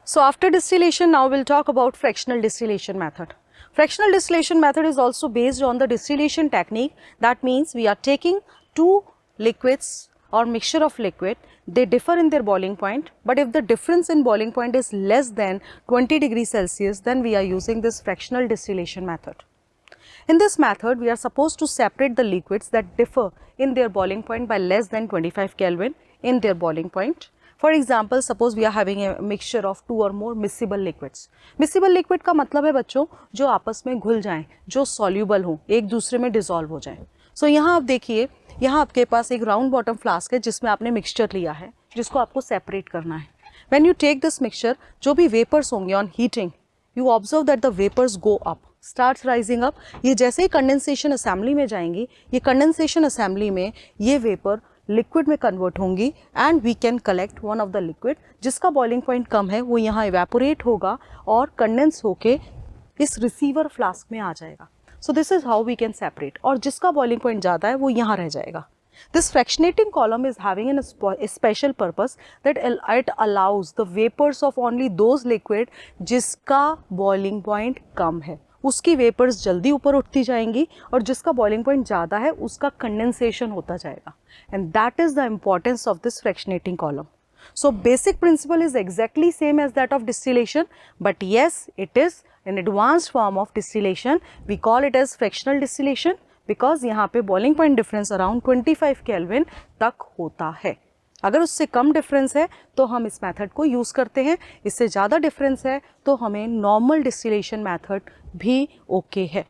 So after distillation, now we'll talk about fractional distillation method. Fractional distillation method is also based on the distillation technique. That means we are taking two liquids or mixture of liquid. They differ in their boiling point, but if the difference in boiling point is less than 20 degrees Celsius, then we are using this fractional distillation method. In this method, we are supposed to separate the liquids that differ in their boiling point by less than 25 Kelvin in their boiling point. For example, suppose we are having a mixture of two or more miscible liquids. Miscible liquid का मतलब है बच्चों जो आपस में घुल जाएं, जो soluble हो, एक दूसरे में dissolve हो जाएं. So यहाँ आप देखिए, यहाँ आपके पास एक राउंड बॉटम फ्लास्क है जिसमें आपने मिक्सचर लिया है जिसको आपको सेपरेट करना है. When you take this mixture, जो भी वेपर्स होंगे on heating, you observe that the vapors go up, starts rising up. ये जैसे ही कंडेंसेशन असेंबली में जाएंगी, ये कंडेंसेशन असेंबली में ये वेपर लिक्विड में कन्वर्ट होंगी and we can collect one of the liquid जिसका बॉइलिंग पॉइंट कम है, वो यहाँ इवेपोरेट होगा और कंडेंस होके इस रिसीवर फ्लास्क में आ जाएगा. So this is how we can separate. और जिसका बॉइलिंग पॉइंट ज़्यादा है वो यहाँ रह जाएगा. This fractionating column is having a special purpose that it allows the vapors of only those liquid जिसका boiling point कम है, उसकी वेपर्स जल्दी ऊपर उठती जाएंगी और जिसका बॉइलिंग पॉइंट ज़्यादा है उसका कंडेंसेशन होता जाएगा. And that is the importance of this fractionating column. So basic principle is exactly same as that of distillation, but yes, it is an advanced form of distillation. We call it as fractional distillation because यहाँ पे boiling point difference around 25 Kelvin तक होता है. अगर उससे कम difference है तो हम इस मेथड को यूज़ करते हैं, इससे ज़्यादा डिफरेंस है तो हमें नॉर्मल डिस्टिलेशन मेथड भी ओके है.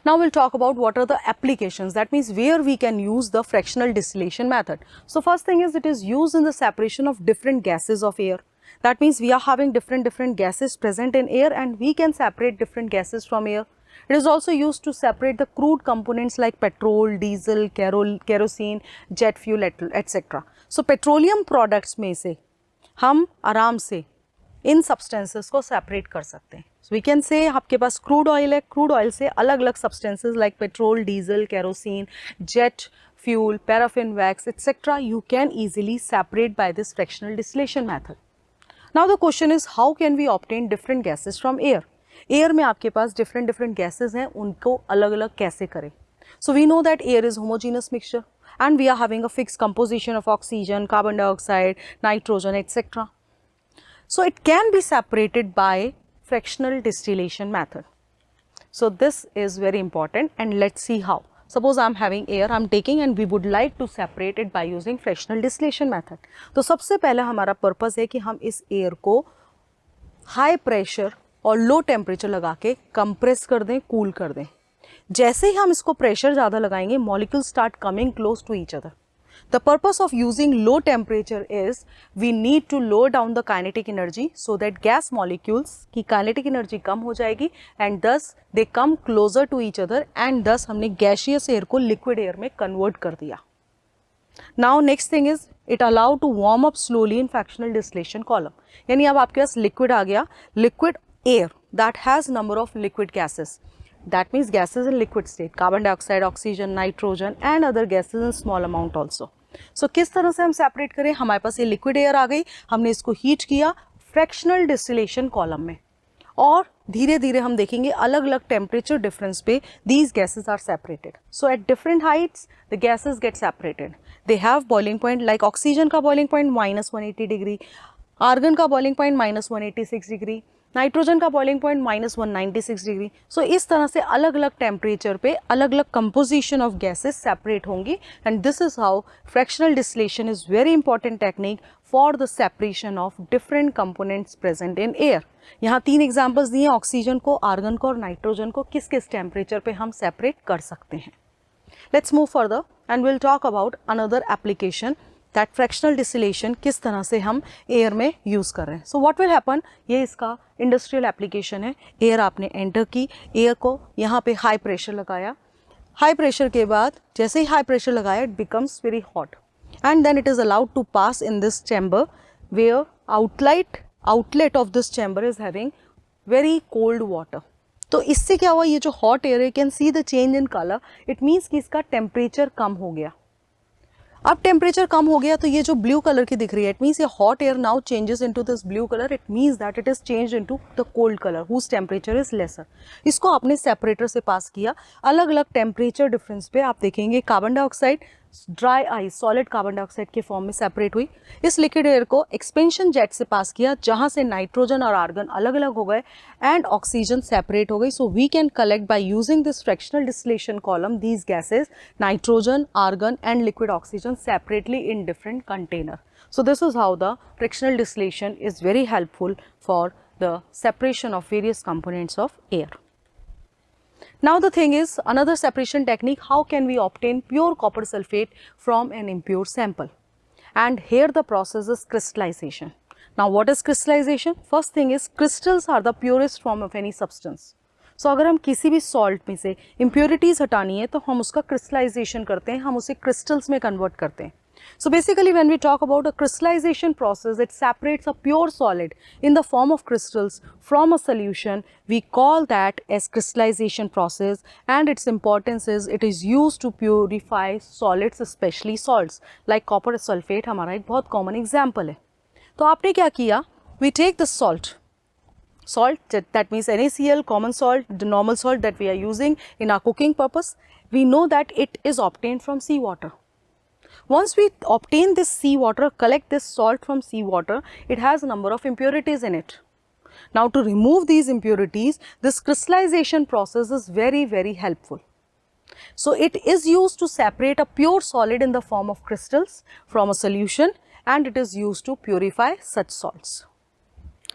Now we'll talk about what are the applications, that means where we can use the fractional distillation method. So first thing is it is used in the separation of different gases of air. That means we are having different gases present in air and we can separate different gases from air. It is also used to separate the crude components like petrol, diesel, kerosene, jet fuel, etc. So petroleum products में से हम आराम से इन substances को separate कर सकते हैं. So we can say आपके पास क्रूड ऑयल है, क्रूड ऑयल से अलग अलग substances like petrol, diesel, kerosene, jet fuel, paraffin wax, etc. you can easily separate by this fractional distillation method. Now the question is how can we obtain different gases from air? Air में आपके पास different gases हैं, उनको अलग अलग कैसे करें? So we know that air is homogeneous mixture and we are having a fixed composition of oxygen, carbon dioxide, nitrogen, etc. So it can be separated by fractional distillation method. So this is very important and let's see how. Suppose I am having air, I am taking and we would like to separate it by using fractional distillation method. तो सबसे पहले हमारा purpose है कि हम इस air को high pressure और लो टेम्परेचर लगा के कंप्रेस कर दें, कूल कर दें. जैसे ही हम इसको प्रेशर ज़्यादा लगाएंगे molecule start coming close to each other. The purpose of using low temperature is we need to low down the kinetic energy so that gas molecules की काइनेटिक एनर्जी कम हो जाएगी and thus they come closer to each other and thus हमने gaseous air को liquid air में convert कर दिया. Now next thing is it allow to warm up slowly in fractional distillation column. यानी अब आपके पास लिक्विड आ गया, liquid air that has number of liquid gases, that means gases in liquid state, carbon dioxide, oxygen, nitrogen and other gases in small amount also. So किस तरह से हम separate करें? हमारे पास ये लिक्विड एयर आ गई, हमने इसको हीट किया फ्रैक्शनल डिस्टिलेशन कॉलम में और धीरे धीरे हम देखेंगे अलग अलग टेम्परेचर डिफरेंस पे these gases are separated. So at different heights the gases get separated. They have boiling point like oxygen का boiling point -180 डिग्री, आर्गन का boiling point -186 डिग्री, नाइट्रोजन का बॉइलिंग पॉइंट -196 डिग्री. सो इस तरह से अलग अलग temperature पे अलग अलग कंपोजिशन ऑफ गैसेस सेपरेट होंगी and this is how fractional distillation is very important technique for the separation of different components present in air. यहाँ 3 एग्जाम्पल्स दिए, ऑक्सीजन को, आर्गन को और नाइट्रोजन को किस किस टेम्परेचर पे हम सेपरेट कर सकते हैं. Let's move further and will talk about another application that fractional distillation किस तरह से हम एयर में यूज़ कर रहे हैं. सो व्हाट विल हैपन, ये इसका इंडस्ट्रियल एप्लीकेशन है. एयर आपने एंटर की, एयर को यहाँ पे हाई प्रेशर लगाया, हाई प्रेशर के बाद जैसे ही हाई प्रेशर लगाया it becomes very hot and then it is allowed to pass in this chamber where outlet of this chamber is having very cold water. तो इससे क्या हुआ, ये जो हॉट एयर है, can see the change in colour, it means कि इसका temperature कम हो गया. अब टेम्परेचर कम हो गया तो ये जो ब्लू कलर की दिख रही है, इट मीन्स ये hot air now changes into this blue colour, it means that it is changed into the cold colour whose temperature is lesser. इसको आपने सेपरेटर से पास किया, अलग अलग टेम्परेचर डिफरेंस पे आप देखेंगे carbon dioxide dry ice solid carbon dioxide के फॉर्म में सेपरेट हुई। इस लिक्विड एयर को एक्सपेंशन जेट से पास किया जहां से नाइट्रोजन और आर्गन अलग अलग हो गए एंड ऑक्सीजन सेपरेट हो गई। So we can collect by using this fractional distillation column these gases nitrogen, argon and liquid oxygen separately in different container. So this is how the frictional distillation is very helpful for the separation of various components of air. Now the thing is, another separation technique, how can we obtain pure copper sulfate from an impure sample? And here the process is crystallization. Now what is crystallization? First thing is, crystals are the purest form of any substance. So अगर हम किसी भी salt में से impurities हटानी है तो हम उसका क्रिस्टलाइजेशन करते हैं, हम उसे क्रिस्टल्स में कन्वर्ट करते हैं. So basically when we talk about a crystallization process, it separates a pure solid in the form of crystals from a solution. We call that as crystallization process, and its importance is it is used to purify solids, especially salts like copper sulfate हमारा एक बहुत common example है. तो आपने क्या किया? We take the salt, that means NaCl, common salt, the normal salt that we are using in our cooking purpose. We know that it is obtained from seawater. Once we obtain this seawater, collect this salt from seawater, it has a number of impurities in it. Now to remove these impurities, this crystallization process is very, very helpful. So it is used to separate a pure solid in the form of crystals from a solution, and it is used to purify such salts.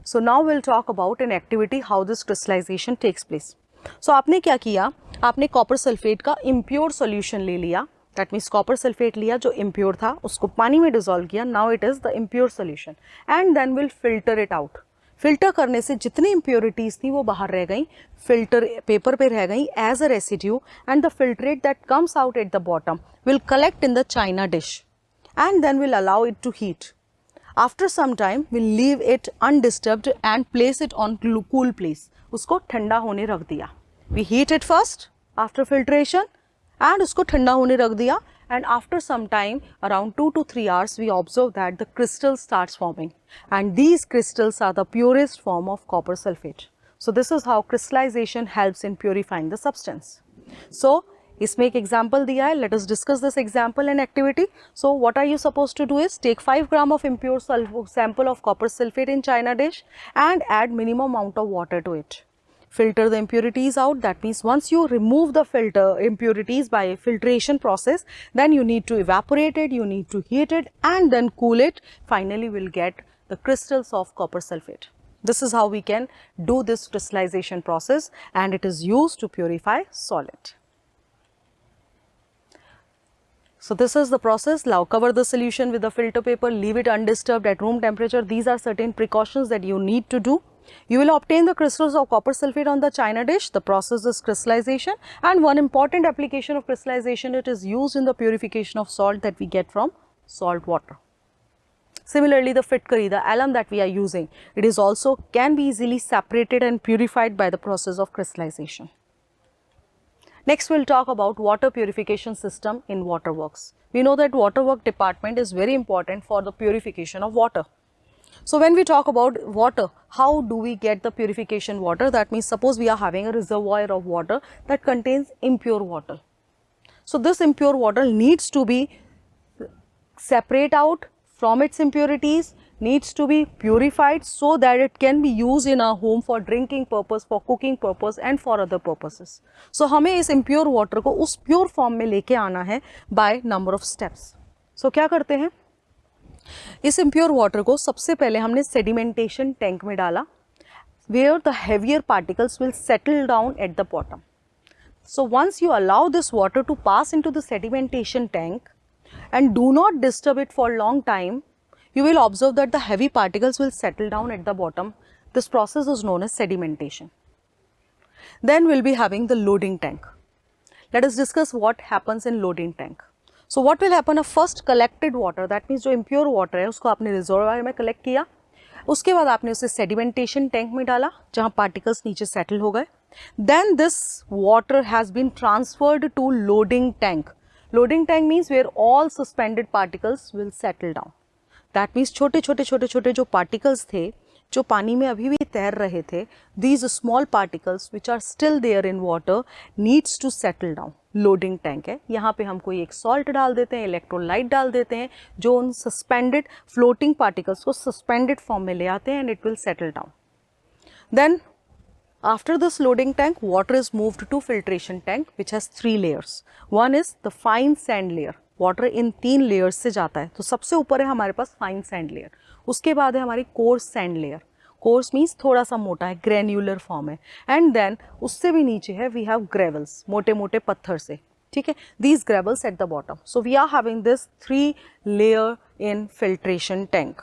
So now we'll talk about an activity how this crystallization takes place. So आपने क्या किया? आपने copper sulphate का impure solution ले लिया, that means copper sulphate लिया जो impure था, उसको पानी में डिसॉल्व किया, now it is the impure solution, and then we'll filter it out. Filter करने से जितनी impurities थी वो बाहर रह गई, फिल्टर पेपर पे रह गई as a residue, and the filtrate that comes out at the bottom will collect in the china dish, and then we'll allow it to heat. After some time, we'll leave it undisturbed and place it on cool place. उसको ठंडा होने रख दिया. We heat it first after filtration and उसको ठंडा होने रख दिया, and after some time, around 2 to 3 hours, we observe that the crystal starts forming, and these crystals are the purest form of copper sulfate. So this is how crystallization helps in purifying the substance. So इसमें एक example दिया है, let us discuss this example and activity. So what are you suppose to do is take 5 gram of impure sample of copper sulfate in china dish and add minimum amount of water to it. Filter the impurities out. That means once you remove the impurities by filtration process, then you need to evaporate it, you need to heat it and then cool it. Finally we'll get the crystals of copper sulfate. This is how we can do this crystallization process, and it is used to purify solid. So this is the process. Now cover the solution with the filter paper, leave it undisturbed at room temperature. These are certain precautions that you need to do. You will obtain the crystals of copper sulfate on the china dish. The process is crystallization, and one important application of crystallization, it is used in the purification of salt that we get from salt water. Similarly, the Fitkari, the alum that we are using, it is also can be easily separated and purified by the process of crystallization. Next, we'll talk about water purification system in waterworks. We know that waterwork department is very important for the purification of water. So when we talk about water, how do we get the purification water? That means suppose we are having a reservoir of water that contains impure water. So this impure water needs to be separate out from its impurities, needs to be purified so that it can be used in our home for drinking purpose, for cooking purpose and for other purposes. So हमें इस impure water को उस pure form में लेके आना है by number of steps. So क्या करते हैं? इस impure water को सबसे पहले हमने sedimentation tank में डाला, where the heavier particles will settle down at the bottom. So once you allow this water to pass into the sedimentation tank and do not disturb it for long time, you will observe that the heavy particles will settle down at the bottom. This process is known as sedimentation. Then we'll be having the loading tank. Let us discuss what happens in loading tank. So what will happen? A first collected water, that means जो impure water है उसको आपने reservoir में collect किया, उसके बाद आपने उसे sedimentation tank में डाला जहाँ particles नीचे settle हो गए. Then this water has been transferred to loading tank. Loading tank means where all suspended particles will settle down. That means छोटे छोटे जो particles थे जो पानी में अभी भी तैर रहे थे, these small particles which are still there in water needs to settle down. Loading tank है, यहाँ पे हम कोई एक सॉल्ट डाल देते हैं, इलेक्ट्रोलाइट डाल देते हैं जो उन सस्पेंडेड फ्लोटिंग पार्टिकल्स को सस्पेंडेड फॉर्म में ले आते हैं and it will settle down. Then after this loading tank, water is moved to filtration tank which has 3 layers. One is the fine sand layer. Water in 3 layers से जाता है. तो सबसे ऊपर है हमारे पास फाइन सैंड लेयर, उसके बाद है हमारी coarse sand layer. Course means थोड़ा सा मोटा है, ग्रेन्यूलर फॉर्म है. एंड देन उससे भी नीचे है वी हैव ग्रेवल्स, मोटे मोटे पत्थर से. ठीक है, these gravels at the bottom. So we are having this 3 layer in filtration tank.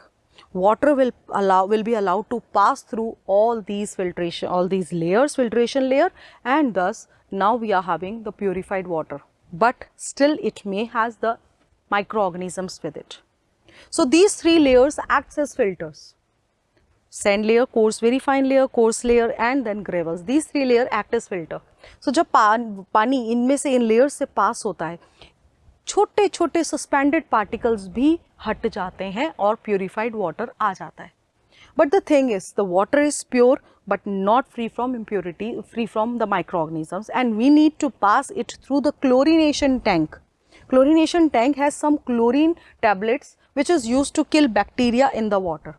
Water will be allowed to pass through all these layers, filtration layer, and thus now we are having the purified water. But still it may has the microorganisms with it. So these 3 layers acts as filters. Sand layer, coarse, very fine layer, coarse layer, and then gravels. These 3 layer act as filter. So जब पानी इनमें से इन layers से पास होता है, छोटे छोटे suspended particles भी हट जाते हैं और प्योरीफाइड वाटर आ जाता है. But the thing is the water is pure but not free from impurity, free from the microorganisms, and we need to pass it through the chlorination tank. Chlorination tank has some chlorine tablets which is used to kill bacteria in the water.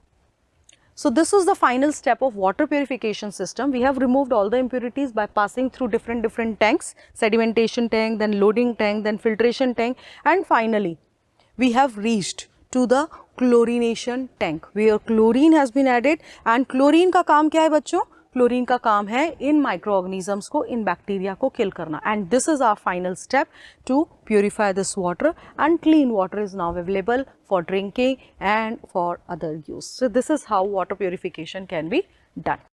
So this is the final step of water purification system. We have removed all the impurities by passing through different tanks, sedimentation tank, then loading tank, then filtration tank, and finally we have reached to the chlorination tank where chlorine has been added. And chlorine का काम क्या है बच्चों? Chlorine का काम है इन microorganisms को, इन bacteria को किल करना. And this is our final step to purify this water, and clean water is now available for drinking and for other use. So this is how water purification can be done.